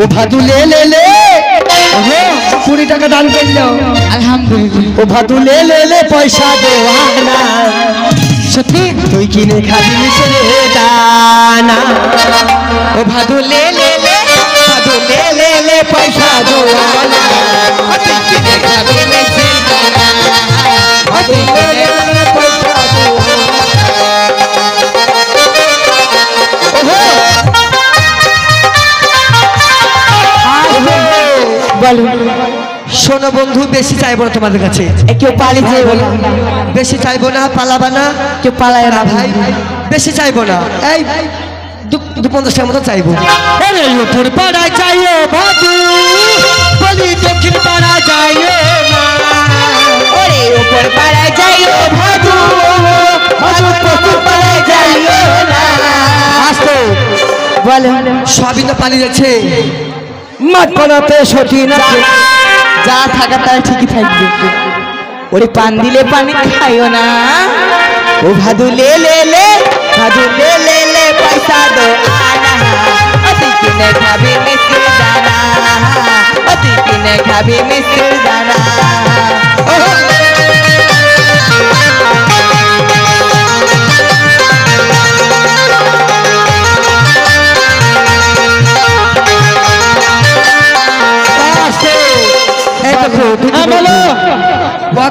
ও ভাদু লে লে লে 20 টাকা দান করলো আলহামদুলিল্লাহ। ও ভাদু লে লে লে পয়সা দেওয়ানা সত্যি তুই কিনে খাবি মিশরে দানা। ও ভাদু লে লে লে ভাদু লে লে লে পয়সা দেওয়ানা তুই কিনে খাবি মিশরে দানা। ভাদু লে লে লে পয়সা শোনো বন্ধু, বেশি চাইবো না তোমাদের কাছে, কেউ পালি চাইবো না, বেশি চাইবো না, পালাবা না, কেউ পালায় না ভাই, বেশি চাইবো না, এই 250 টাকার মতো চাইবো। আরে উপর পাড়ায় যাইও ভাদু, বলি দক্ষিণ পাড়ায় যাইও না, ওরে উপর পাড়ায় যাইও ভাদু, দক্ষিণ পাড়ায় যাইও না। আসতো বলে সবই তো পালিয়ে যাচ্ছে, মাঠ বানাতে সঠিক না, যা থাকা তার ঠিকই থাকবে। ওরে পান দিলে পানি খাইও না। ও ভাদু লে লে লে ভাদু লে লে লে পয়সা দো আনা অতি কিনে খাবি মিষ্টির দানা, অতি কিনে খাবি মিষ্টির দানা।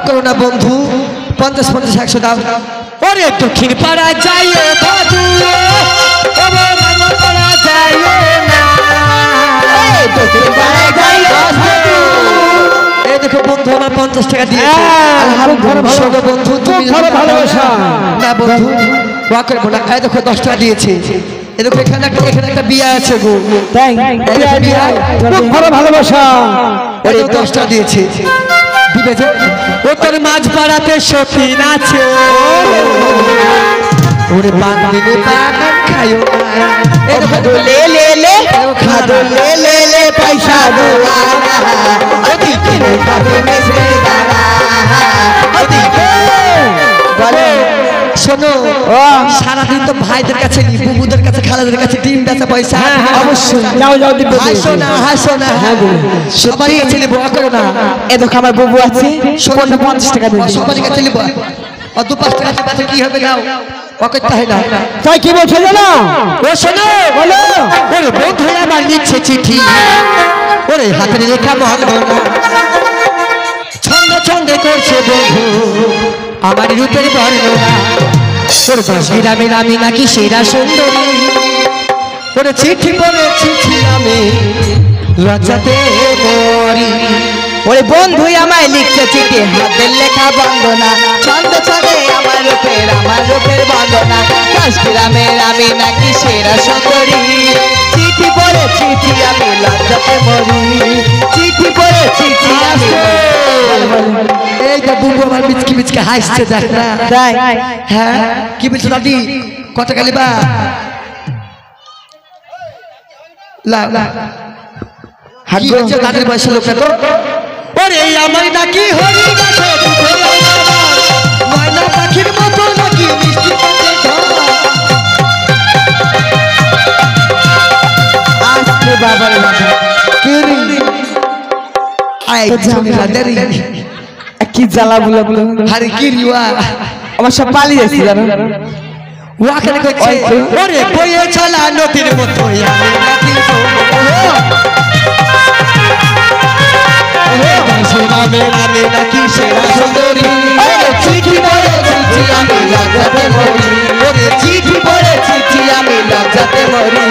করো না বন্ধু, 50-50 100 দাও। ওরে দক্ষিণ পাড়া যাইও ভাদু, পাড়া যাইও না, দক্ষিণ পাড়া যাইও ভাদু। এই দেখো বন্ধু আমার 50 টাকা দিয়েছে, আলহামদুলিল্লাহ। বন্ধু তুমি ভালোবাসা না বন্ধু, ওয়া করবো না। এই দেখো 10 টাকা দিয়েছে, এই দেখো এখানে একটা বিয়া আছে গো, তাই বিয়া খুব ভালোবাসা। ওরে 10 টাকা দিয়েছে, ও তোর মাঝ পাড়াতে সতীন আছে, ওরে বান্দিনে বাগান খাইও না। এ ভাদু লে লে লে ভাদু লে লে লে পয়সা দো আনা অতি কিনে খাবে মিশরে দানা, অতি বলে শোনো সারাদিন তো ভাইদের কাছে নি, বুবুদের কাছে, খালাদের কাছে ডিম বেচা পয়সা অবশ্যই যাও যাও দিবে। হাসো না হাসো না, সবারই কাছে নিব, করো না। এ দেখো আমার বুবু আছে, 50 টাকা দেবে, সবারই কাছে নিব। আর 2-5 টাকা দিতে কি হবে নাও, ওকে তাই না। তাই কি বলছো জানো? ও শোনো বলো। ওরে বন্ধু আমার লিখছে চিঠি, ওরে হাতে লেখা ভাঙবো না, ছন্দ ছন্দে করছে বন্ধু আমার রূপের বর্ণনা। ওর গ্রামে আমি নাকি সেরা সুন্দরী, ওরে চিঠি পড়ে চিঠি আমি লজ্জাতে মরি। ওরে বন্ধু আমায় লিখছে চিঠি, হাতের লেখা বন্দনা, ছন্দ ছন্দে আমার রূপের বন্দনা। গ্রামে আমি নাকি সেরা সুন্দরী, চিঠি পড়ে চিঠি আমি লজ্জাতে মরি, চিঠি পড়ে চিঠি আমি। এই যে বুবু আমার মিচকি মিচকি হাসছে দেখ না, তাই হ্যাঁ কি বলছো দাদি, কত গালিবা লা লা হাত বলছো দাদির বয়সের লোকটা তো। ওরে আমার নাকি হরি গাছে ময়না পাখির মতো নাকি মিষ্টি পথে আসলে বাবার বাবা কিরি আই জমি রাদারি কি জ্বালা বলে বলে আরে কি রিওয়া আমার সব পালিয়ে যাচ্ছে জানো। ওয়াখানে কইছে ওরে বইয়ে চলা নদীর মতো আমি নাকি আমি নাকি সেরা সুন্দরী, ওরে চিঠি পড়ে চিঠি আমি লজ্জাতে মরি, ওরে চিঠি পড়ে চিঠি আমি লজ্জাতে মরি।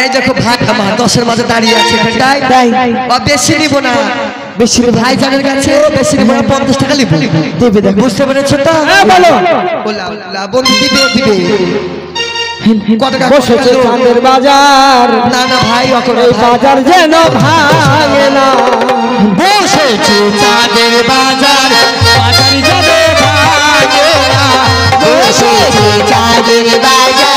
এই দেখো ভাই আমার 10-এর মাঝে দাঁড়িয়ে আছে এখানটায়, বেশি নিব না, বেশি ভাই জানের কাছে বেশি নিব না, 50 টাকা নিব দেবে। দেখো বুঝতে পেরেছো তো? হ্যাঁ বলো বন্ধু দিবে দিবে। কত টাকা বসেছে চাঁদের বাজার, না না ভাই এই বাজার যেন ভাঙে না, বসেছে চাঁদের বাজার, বাজার যেন ভাঙে না, বসেছে চাঁদের বাজার।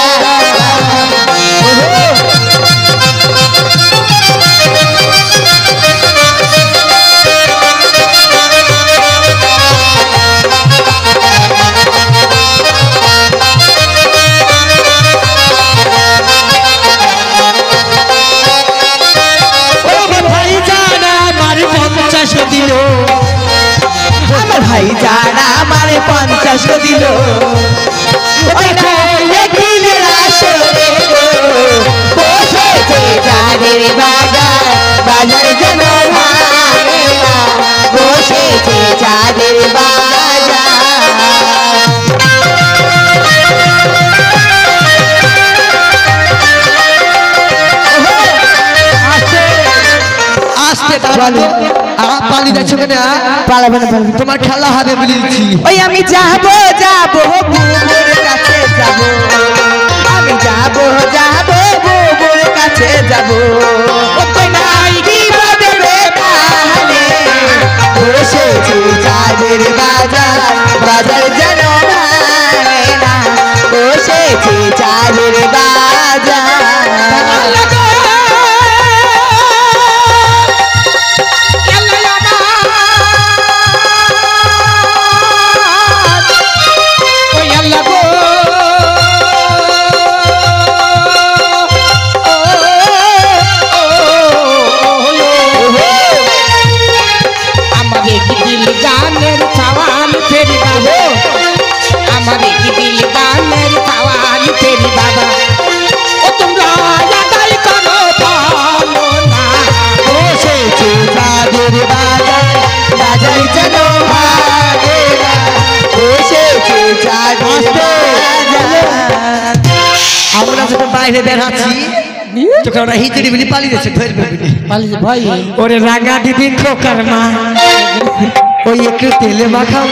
কষ্ট দিল ওই দিনের আসরে বসেছে চাঁদের বাজার বাজার যেন ভাঙে না বসেছে চাঁদের বাজার পালি যাচ্ছ কেন পালাবে না তোমার খেলা হবে বলেছি ওই আমি যাবো যাবো বুবুর কাছে যাবো আমি যাবো যাবো বুবুর কাছে যাবো বসেছি চাঁদের বাজার বাজার যেন ভাঙে না বসেছি চাঁদের বাজার আমরা যখন বাইরে বেড়াচ্ছি তোকে ওরা হিচড়ি বলি পালিয়ে যাচ্ছে ভাই ওরে রাঙা দিদি খোকার মা ওই একটু তেলে মাখাও